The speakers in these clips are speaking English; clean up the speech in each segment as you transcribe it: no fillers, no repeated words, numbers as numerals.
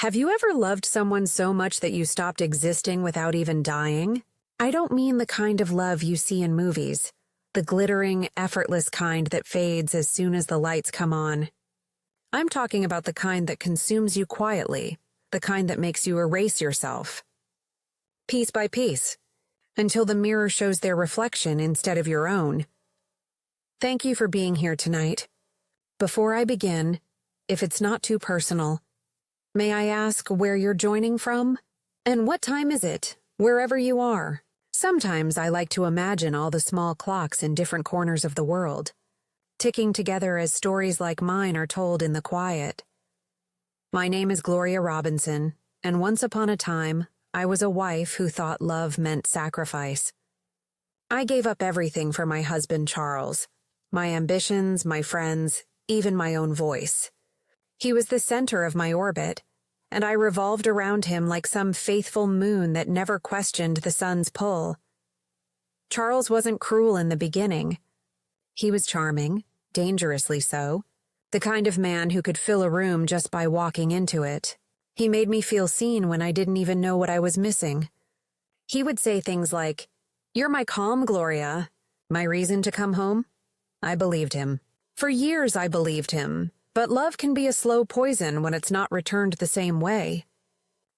Have you ever loved someone so much that you stopped existing without even dying? I don't mean the kind of love you see in movies, the glittering, effortless kind that fades as soon as the lights come on. I'm talking about the kind that consumes you quietly, the kind that makes you erase yourself. Piece by piece, until the mirror shows their reflection instead of your own. Thank you for being here tonight. Before I begin, if it's not too personal, may I ask where you're joining from? And what time is it, wherever you are? Sometimes I like to imagine all the small clocks in different corners of the world, ticking together as stories like mine are told in the quiet. My name is Gloria Robinson, and once upon a time, I was a wife who thought love meant sacrifice. I gave up everything for my husband Charles, my ambitions, my friends, even my own voice. He was the center of my orbit, and I revolved around him like some faithful moon that never questioned the sun's pull. Charles wasn't cruel in the beginning. He was charming, dangerously so, the kind of man who could fill a room just by walking into it. He made me feel seen when I didn't even know what I was missing. He would say things like, "You're my calm, Gloria. My reason to come home?" I believed him. For years I believed him, but love can be a slow poison when it's not returned the same way.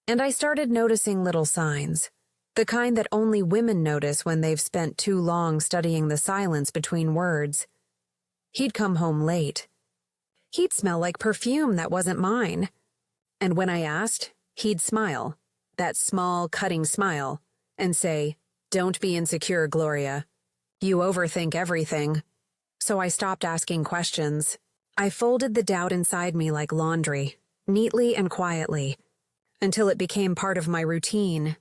And I started noticing little signs, the kind that only women notice when they've spent too long studying the silence between words. He'd come home late. He'd smell like perfume that wasn't mine. And when I asked, he'd smile, that small, cutting smile, and say, "Don't be insecure, Gloria. You overthink everything." So I stopped asking questions. I folded the doubt inside me like laundry, neatly and quietly, until it became part of my routine.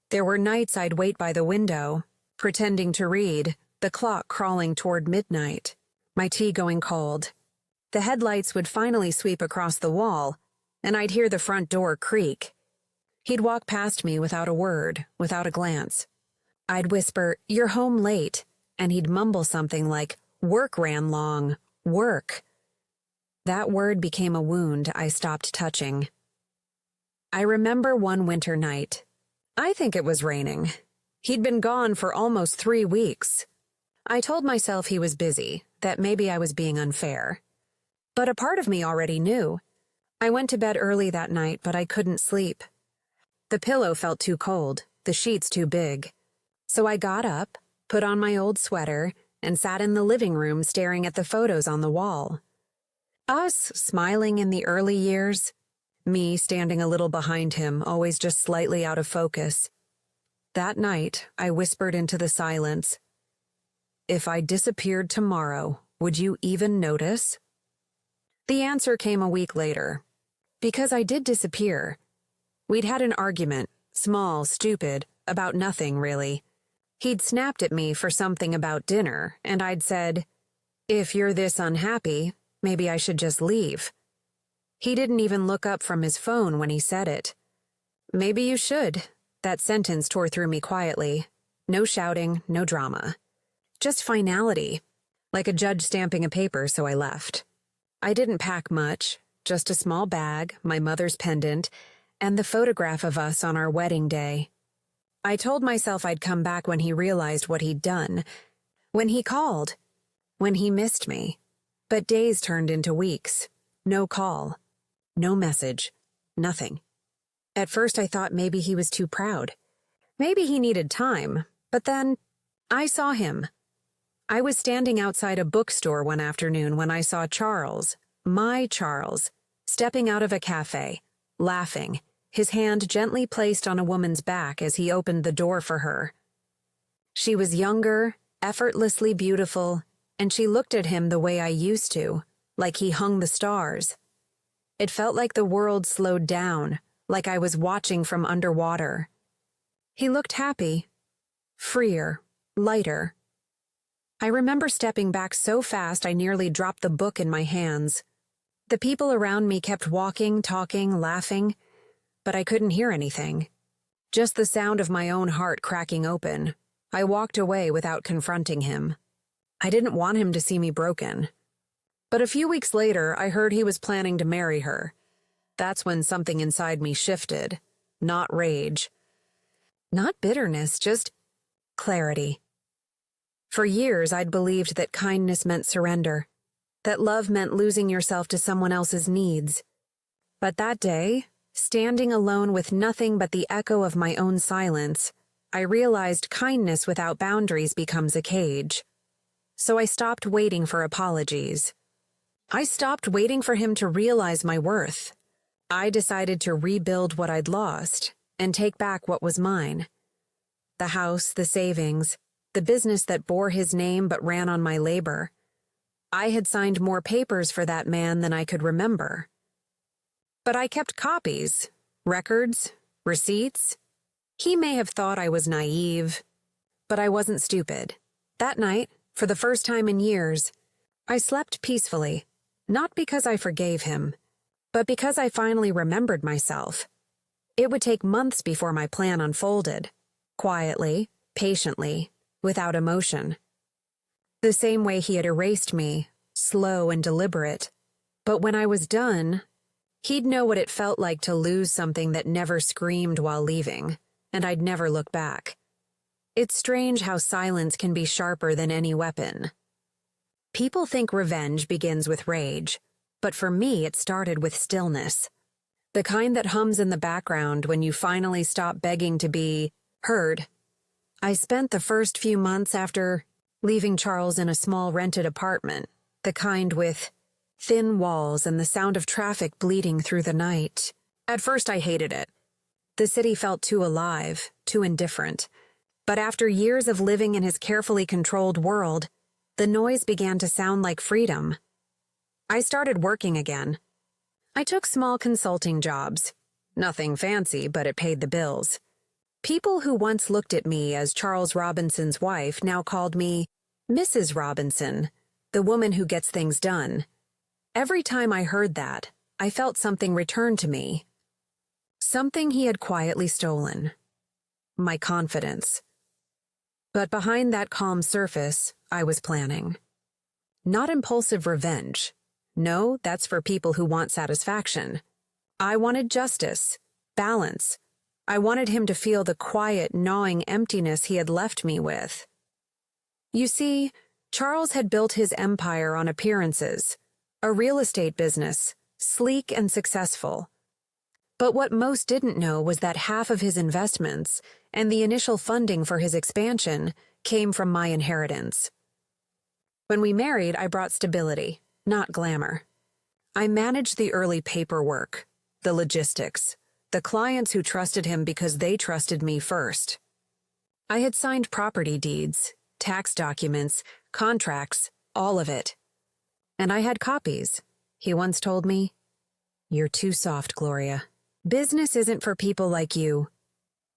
There were nights I'd wait by the window, pretending to read, the clock crawling toward midnight, my tea going cold. The headlights would finally sweep across the wall, and I'd hear the front door creak. He'd walk past me without a word, without a glance. I'd whisper, "You're home late," and he'd mumble something like, "Work ran long. Work." That word became a wound I stopped touching. I remember one winter night. I think it was raining. He'd been gone for almost 3 weeks. I told myself he was busy, that maybe I was being unfair. But a part of me already knew. I went to bed early that night, but I couldn't sleep. The pillow felt too cold, the sheets too big. So I got up, put on my old sweater, and sat in the living room staring at the photos on the wall. Us smiling in the early years, me standing a little behind him, always just slightly out of focus. That night, I whispered into the silence, "If I disappeared tomorrow, would you even notice?" The answer came a week later. Because I did disappear. We'd had an argument, small, stupid, about nothing really. He'd snapped at me for something about dinner, and I'd said, "If you're this unhappy, maybe I should just leave." He didn't even look up from his phone when he said it. "Maybe you should." That sentence tore through me quietly. No shouting, no drama. Just finality, like a judge stamping a paper, so I left. I didn't pack much, just a small bag, my mother's pendant, and the photograph of us on our wedding day. I told myself I'd come back when he realized what he'd done, when he called, when he missed me. But days turned into weeks. No call, no message, nothing. At first I thought maybe he was too proud. Maybe he needed time, but then I saw him. I was standing outside a bookstore one afternoon when I saw Charles, my Charles, stepping out of a cafe, laughing, his hand gently placed on a woman's back as he opened the door for her. She was younger, effortlessly beautiful, and she looked at him the way I used to, like he hung the stars. It felt like the world slowed down, like I was watching from underwater. He looked happy, freer, lighter. I remember stepping back so fast I nearly dropped the book in my hands. The people around me kept walking, talking, laughing, but I couldn't hear anything. Just the sound of my own heart cracking open. I walked away without confronting him. I didn't want him to see me broken. But a few weeks later, I heard he was planning to marry her. That's when something inside me shifted. Not rage. Not bitterness, just clarity. For years, I'd believed that kindness meant surrender, that love meant losing yourself to someone else's needs. But that day, standing alone with nothing but the echo of my own silence, I realized kindness without boundaries becomes a cage. So I stopped waiting for apologies. I stopped waiting for him to realize my worth. I decided to rebuild what I'd lost and take back what was mine. The house, the savings, the business that bore his name but ran on my labor. I had signed more papers for that man than I could remember. But I kept copies, records, receipts. He may have thought I was naive, but I wasn't stupid. That night, for the first time in years, I slept peacefully, not because I forgave him, but because I finally remembered myself. It would take months before my plan unfolded, quietly, patiently, without emotion. The same way he had erased me, slow and deliberate. But when I was done, he'd know what it felt like to lose something that never screamed while leaving, and I'd never look back. It's strange how silence can be sharper than any weapon. People think revenge begins with rage, but for me it started with stillness. The kind that hums in the background when you finally stop begging to be heard. I spent the first few months after leaving Charles in a small rented apartment, the kind with thin walls and the sound of traffic bleeding through the night. At first I hated it. The city felt too alive, too indifferent. But after years of living in his carefully controlled world, the noise began to sound like freedom. I started working again. I took small consulting jobs. Nothing fancy, but it paid the bills. People who once looked at me as Charles Robinson's wife now called me Mrs. Robinson, the woman who gets things done. Every time I heard that, I felt something return to me. Something he had quietly stolen. My confidence. But behind that calm surface, I was planning. Not impulsive revenge. No, that's for people who want satisfaction. I wanted justice, balance. I wanted him to feel the quiet, gnawing emptiness he had left me with. You see, Charles had built his empire on appearances, a real estate business, sleek and successful. But what most didn't know was that half of his investments and the initial funding for his expansion came from my inheritance. When we married, I brought stability, not glamour. I managed the early paperwork, the logistics, the clients who trusted him because they trusted me first. I had signed property deeds, tax documents, contracts, all of it. And I had copies. He once told me, "You're too soft, Gloria. Business isn't for people like you."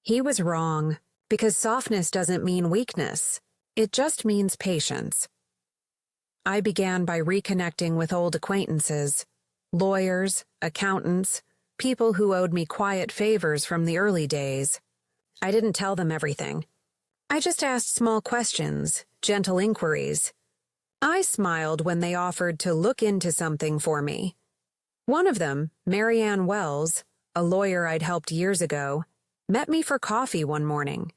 He was wrong, because softness doesn't mean weakness. It just means patience. I began by reconnecting with old acquaintances, lawyers, accountants, people who owed me quiet favors from the early days. I didn't tell them everything. I just asked small questions, gentle inquiries. I smiled when they offered to look into something for me. One of them, Marianne Wells, a lawyer I'd helped years ago, met me for coffee one morning.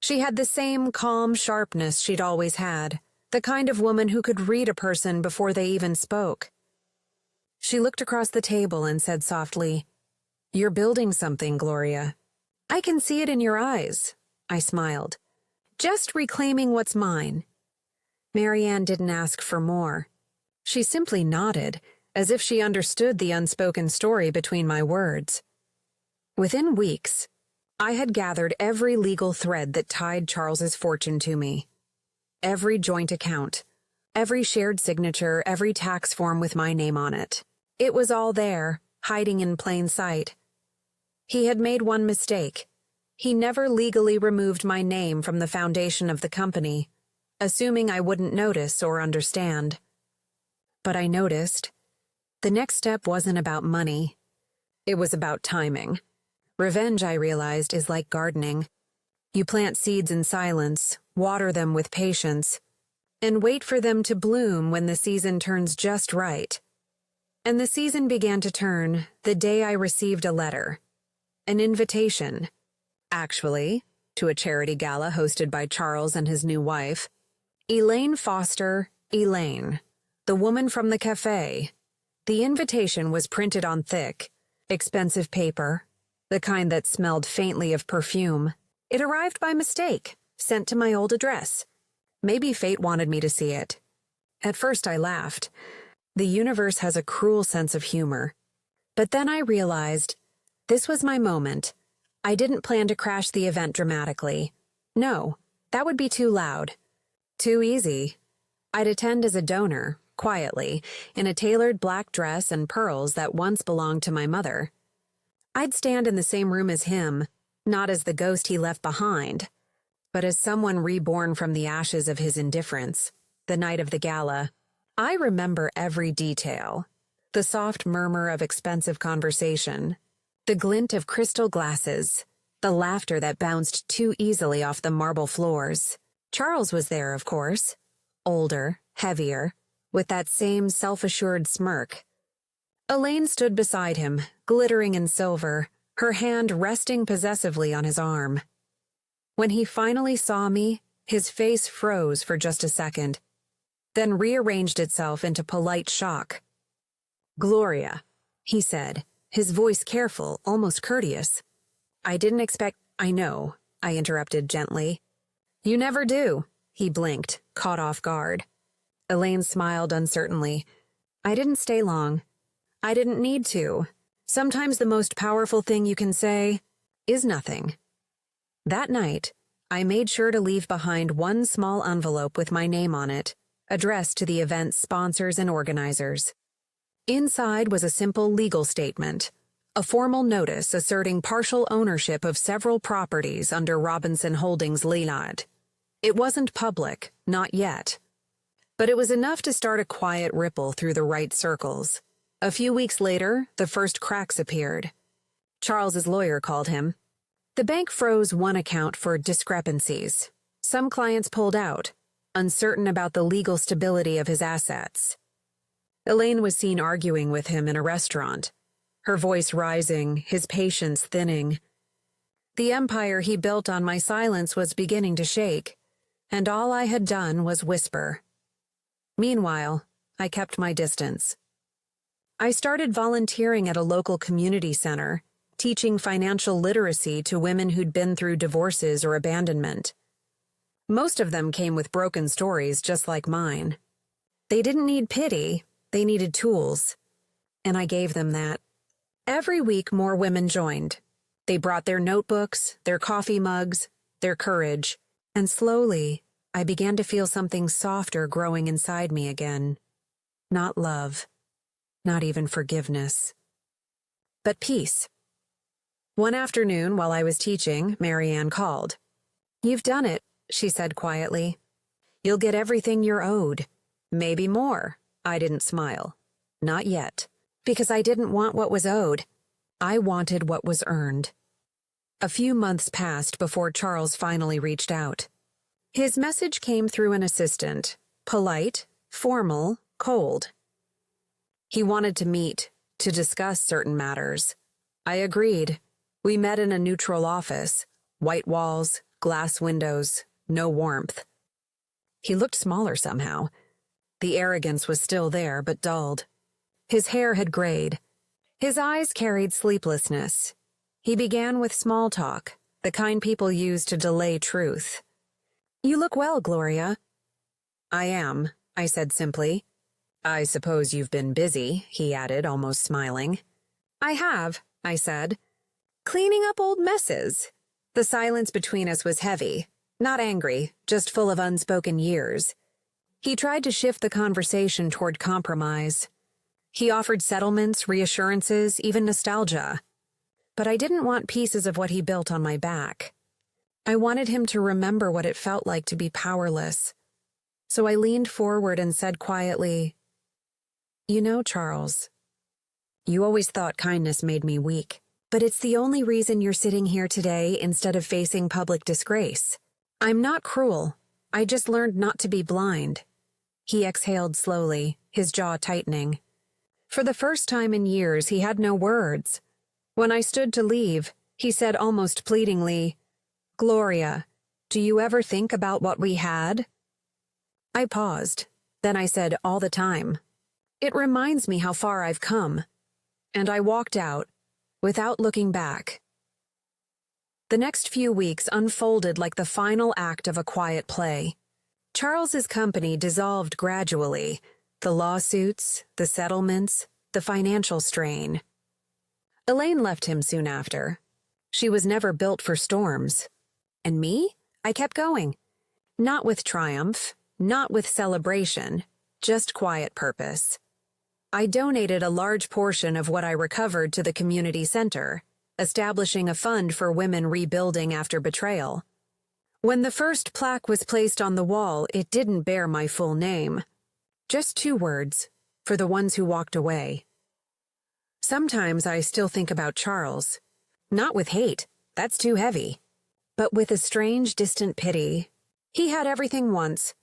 She had the same calm sharpness she'd always had, the kind of woman who could read a person before they even spoke. She looked across the table and said softly, "You're building something, Gloria." "I can see it in your eyes," I smiled. "Just reclaiming what's mine." Marianne didn't ask for more. She simply nodded, as if she understood the unspoken story between my words. Within weeks, I had gathered every legal thread that tied Charles's fortune to me. Every joint account, every shared signature, every tax form with my name on it. It was all there, hiding in plain sight. He had made one mistake. He never legally removed my name from the foundation of the company, assuming I wouldn't notice or understand. But I noticed. The next step wasn't about money. It was about timing. Revenge, I realized, is like gardening. You plant seeds in silence, water them with patience, and wait for them to bloom when the season turns just right. And the season began to turn the day I received a letter. An invitation. Actually, to a charity gala hosted by Charles and his new wife. Elaine Foster, Elaine, the woman from the cafe. The invitation was printed on thick, expensive paper, the kind that smelled faintly of perfume. It arrived by mistake, sent to my old address. Maybe fate wanted me to see it. At first I laughed. The universe has a cruel sense of humor. But then I realized this was my moment. I didn't plan to crash the event dramatically. No, that would be too loud. Too easy. I'd attend as a donor, quietly, in a tailored black dress and pearls that once belonged to my mother. I'd stand in the same room as him, not as the ghost he left behind, but as someone reborn from the ashes of his indifference. The night of the gala, I remember every detail. The soft murmur of expensive conversation, the glint of crystal glasses, the laughter that bounced too easily off the marble floors. Charles was there, of course. Older, heavier, with that same self-assured smirk. Elaine stood beside him, glittering in silver, her hand resting possessively on his arm. When he finally saw me, his face froze for just a second, then rearranged itself into polite shock. "Gloria," he said, his voice careful, almost courteous. "I didn't expect—" "I know," I interrupted gently. "You never do," he blinked, caught off guard. Elaine smiled uncertainly. "I didn't stay long. I didn't need to. Sometimes the most powerful thing you can say is nothing." That night, I made sure to leave behind one small envelope with my name on it, addressed to the event's sponsors and organizers. Inside was a simple legal statement, a formal notice asserting partial ownership of several properties under Robinson Holdings Ltd. It wasn't public, not yet. But it was enough to start a quiet ripple through the right circles. A few weeks later, the first cracks appeared. Charles's lawyer called him. The bank froze one account for discrepancies. Some clients pulled out, uncertain about the legal stability of his assets. Elaine was seen arguing with him in a restaurant, her voice rising, his patience thinning. The empire he built on my silence was beginning to shake, and all I had done was whisper. Meanwhile, I kept my distance. I started volunteering at a local community center, teaching financial literacy to women who'd been through divorces or abandonment. Most of them came with broken stories just like mine. They didn't need pity, they needed tools. And I gave them that. Every week more women joined. They brought their notebooks, their coffee mugs, their courage, and slowly I began to feel something softer growing inside me again. Not love, not even forgiveness, but peace. One afternoon, while I was teaching, Marianne called. "You've done it," she said quietly. "You'll get everything you're owed. Maybe more." I didn't smile. Not yet. Because I didn't want what was owed. I wanted what was earned. A few months passed before Charles finally reached out. His message came through an assistant. Polite, formal, cold. He wanted to meet, to discuss certain matters. I agreed. We met in a neutral office. White walls, glass windows, no warmth. He looked smaller somehow. The arrogance was still there, but dulled. His hair had grayed. His eyes carried sleeplessness. He began with small talk, the kind people use to delay truth. "You look well, Gloria." "I am," I said simply. "I suppose you've been busy," he added, almost smiling. "I have," I said. "Cleaning up old messes." The silence between us was heavy, not angry, just full of unspoken years. He tried to shift the conversation toward compromise. He offered settlements, reassurances, even nostalgia. But I didn't want pieces of what he built on my back. I wanted him to remember what it felt like to be powerless. So I leaned forward and said quietly, "You know, Charles, you always thought kindness made me weak. But it's the only reason you're sitting here today instead of facing public disgrace. I'm not cruel. I just learned not to be blind." He exhaled slowly, his jaw tightening. For the first time in years, he had no words. When I stood to leave, he said almost pleadingly, "Gloria, do you ever think about what we had?" I paused. Then I said, "All the time. It reminds me how far I've come." And I walked out, without looking back. The next few weeks unfolded like the final act of a quiet play. Charles's company dissolved gradually. The lawsuits, the settlements, the financial strain. Elaine left him soon after. She was never built for storms. And me? I kept going. Not with triumph, not with celebration, just quiet purpose. I donated a large portion of what I recovered to the community center, establishing a fund for women rebuilding after betrayal. When the first plaque was placed on the wall, it didn't bear my full name. Just 2 words, for the ones who walked away. Sometimes I still think about Charles. Not with hate, that's too heavy. But with a strange, distant pity. He had everything once,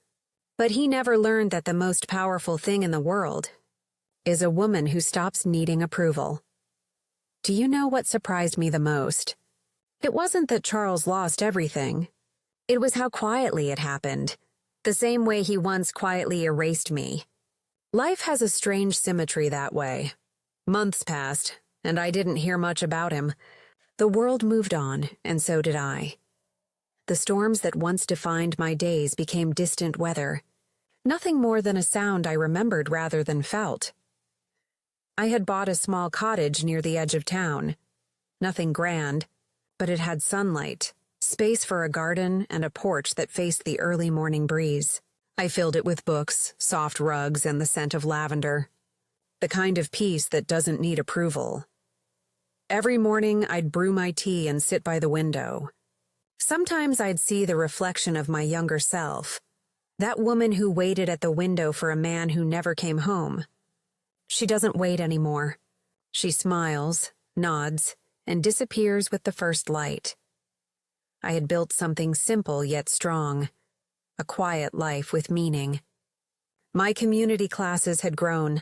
but he never learned that the most powerful thing in the world is a woman who stops needing approval. Do you know what surprised me the most? It wasn't that Charles lost everything. It was how quietly it happened, the same way he once quietly erased me. Life has a strange symmetry that way. Months passed, and I didn't hear much about him. The world moved on, and so did I. The storms that once defined my days became distant weather, nothing more than a sound I remembered rather than felt. I had bought a small cottage near the edge of town. Nothing grand, but it had sunlight, space for a garden, and a porch that faced the early morning breeze. I filled it with books, soft rugs, and the scent of lavender. The kind of peace that doesn't need approval. Every morning I'd brew my tea and sit by the window. Sometimes I'd see the reflection of my younger self, that woman who waited at the window for a man who never came home. She doesn't wait anymore. She smiles, nods, and disappears with the first light. I had built something simple yet strong, a quiet life with meaning. My community classes had grown.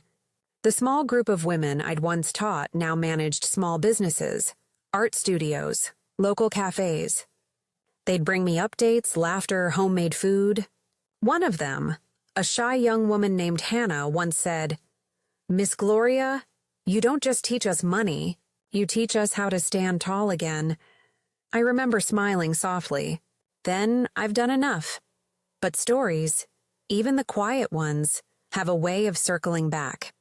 The small group of women I'd once taught now managed small businesses, art studios, local cafes. They'd bring me updates, laughter, homemade food. One of them, a shy young woman named Hannah, once said, "Miss Gloria, you don't just teach us money, you teach us how to stand tall again." I remember smiling softly. Then I've done enough. But stories, even the quiet ones, have a way of circling back.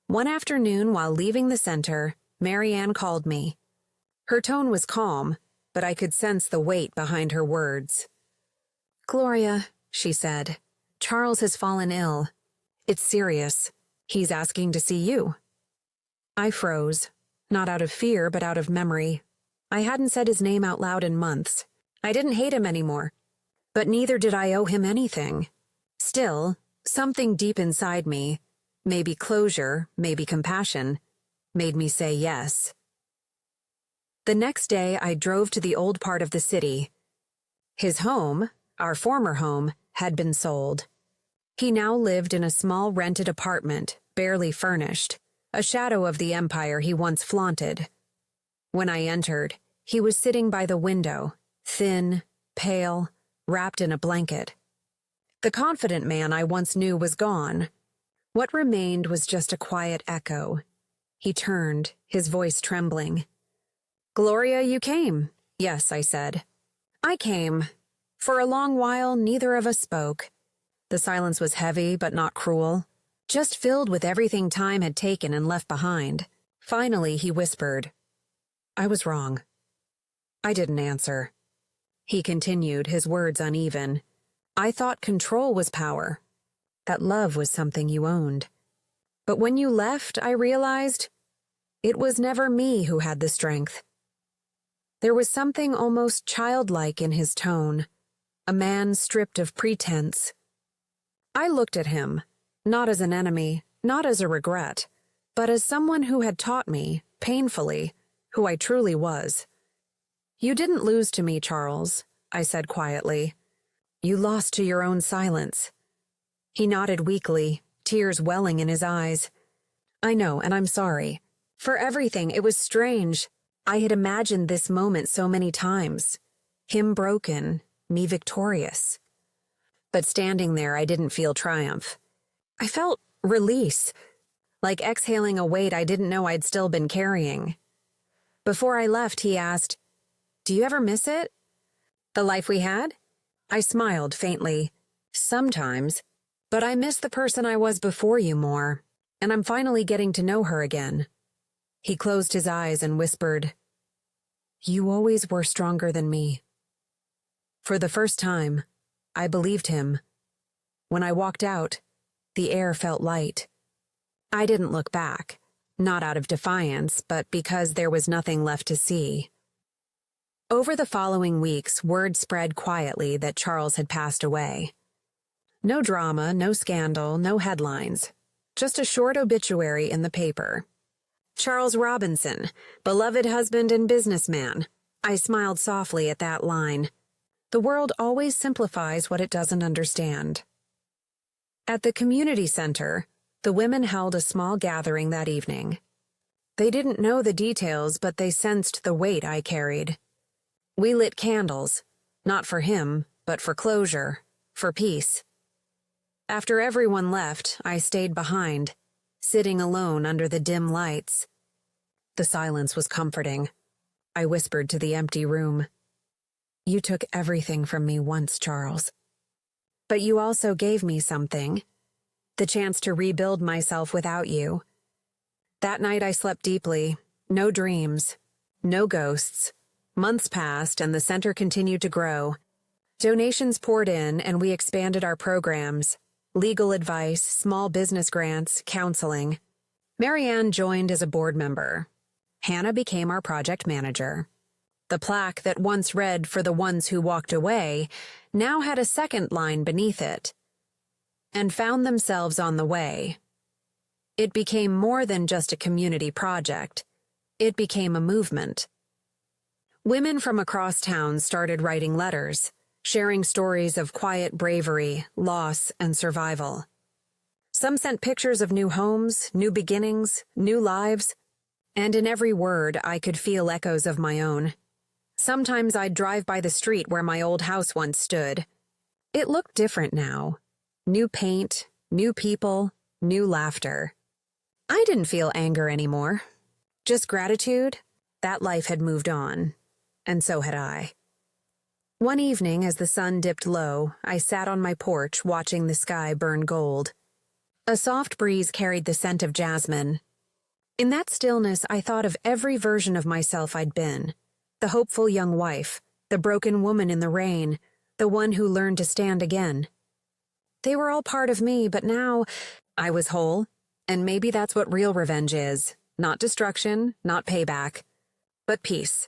One afternoon while leaving the center, Marianne called me. Her tone was calm, but I could sense the weight behind her words. "Gloria," she said, "Charles has fallen ill. It's serious. He's asking to see you." I froze, not out of fear but out of memory. I hadn't said his name out loud in months. I didn't hate him anymore, but neither did I owe him anything. Still, something deep inside me, maybe closure, maybe compassion, made me say yes. The next day, I drove to the old part of the city. His home, our former home, had been sold. He now lived in a small rented apartment, barely furnished, a shadow of the empire he once flaunted. When I entered, he was sitting by the window, thin, pale, wrapped in a blanket. The confident man I once knew was gone. What remained was just a quiet echo. He turned, his voice trembling. "Gloria, you came." "Yes," I said. "I came." For a long while, neither of us spoke. The silence was heavy but not cruel, just filled with everything time had taken and left behind. Finally, he whispered, "I was wrong." I didn't answer. He continued, his words uneven. "I thought control was power, that love was something you owned. But when you left, I realized it was never me who had the strength." There was something almost childlike in his tone, a man stripped of pretense. I looked at him, not as an enemy, not as a regret, but as someone who had taught me, painfully, who I truly was. "You didn't lose to me, Charles," I said quietly. "You lost to your own silence." He nodded weakly, tears welling in his eyes. I know, and I'm sorry. For everything, it was strange. I had imagined this moment so many times. Him broken, me victorious. But standing there, I didn't feel triumph. I felt release, like exhaling a weight I didn't know I'd still been carrying. Before I left, he asked, "Do you ever miss it? The life we had?" I smiled faintly. Sometimes, but I miss the person I was before you more, and I'm finally getting to know her again. He closed his eyes and whispered, "You always were stronger than me." For the first time, I believed him. When I walked out, the air felt light. I didn't look back, not out of defiance, but because there was nothing left to see. Over the following weeks, word spread quietly that Charles had passed away. No drama, no scandal, no headlines. Just a short obituary in the paper. Charles Robinson, beloved husband and businessman. I smiled softly at that line. The world always simplifies what it doesn't understand. At the community center, the women held a small gathering that evening. They didn't know the details, but they sensed the weight I carried. We lit candles, not for him, but for closure, for peace. After everyone left, I stayed behind, sitting alone under the dim lights. The silence was comforting. I whispered to the empty room. "You took everything from me once, Charles. But you also gave me something, the chance to rebuild myself without you." That night I slept deeply, no dreams, no ghosts. Months passed and the center continued to grow. Donations poured in and we expanded our programs. Legal advice, small business grants, counseling. Marianne joined as a board member. Hannah became our project manager. The plaque that once read "For the ones who walked away" now had a second line beneath it. And found themselves on the way. It became more than just a community project. It became a movement. Women from across town started writing letters, sharing stories of quiet bravery, loss, and survival. Some sent pictures of new homes, new beginnings, new lives, and in every word I could feel echoes of my own. Sometimes I'd drive by the street where my old house once stood. It looked different now. New paint, new people, new laughter. I didn't feel anger anymore. Just gratitude. That life had moved on, and so had I. One evening, as the sun dipped low, I sat on my porch watching the sky burn gold. A soft breeze carried the scent of jasmine. In that stillness, I thought of every version of myself I'd been. The hopeful young wife, the broken woman in the rain, the one who learned to stand again. They were all part of me, but now I was whole, and maybe that's what real revenge is. Not destruction, not payback, but peace.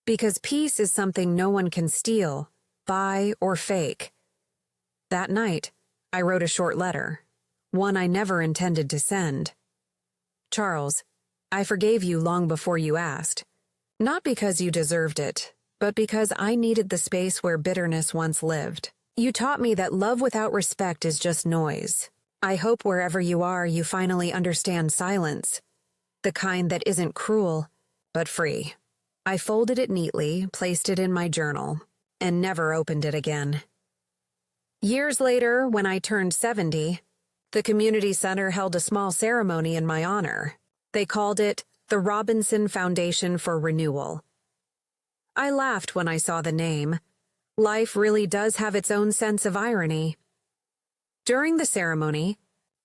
Because peace is something no one can steal, buy, or fake. That night, I wrote a short letter, one I never intended to send. "Charles, I forgave you long before you asked. Not because you deserved it, but because I needed the space where bitterness once lived. You taught me that love without respect is just noise. I hope wherever you are, you finally understand silence. The kind that isn't cruel, but free." I folded it neatly, placed it in my journal, and never opened it again. Years later, when I turned 70, the community center held a small ceremony in my honor. They called it the Robinson Foundation for Renewal. I laughed when I saw the name. Life really does have its own sense of irony. During the ceremony,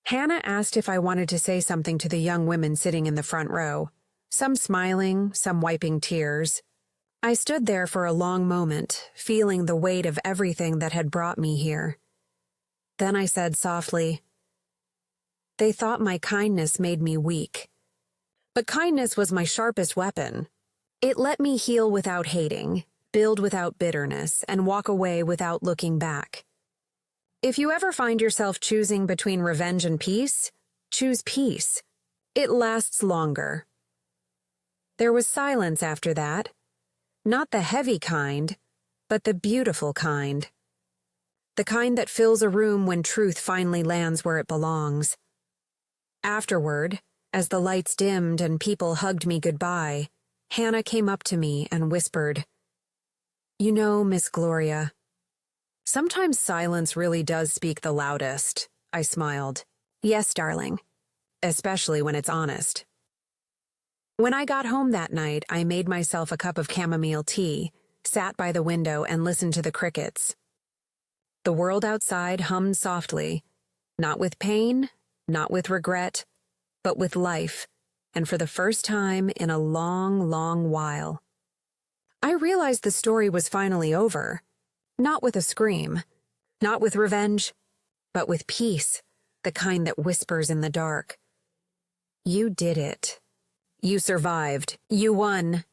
Hannah asked if I wanted to say something to the young women sitting in the front row. Some smiling, some wiping tears. I stood there for a long moment, feeling the weight of everything that had brought me here. Then I said softly, "They thought my kindness made me weak. But kindness was my sharpest weapon. It let me heal without hating, build without bitterness, and walk away without looking back. If you ever find yourself choosing between revenge and peace, choose peace. It lasts longer." There was silence after that. Not the heavy kind, but the beautiful kind. The kind that fills a room when truth finally lands where it belongs. Afterward, As the lights dimmed and people hugged me goodbye, Hannah came up to me and whispered, "You know, Miss Gloria, sometimes silence really does speak the loudest." I smiled. "Yes, darling, especially when it's honest." When I got home that night, I made myself a cup of chamomile tea, sat by the window, and listened to the crickets. The world outside hummed softly, not with pain, not with regret, but with life, and for the first time in a long, long while. I realized the story was finally over, not with a scream, not with revenge, but with peace, the kind that whispers in the dark. You did it. You survived. You won.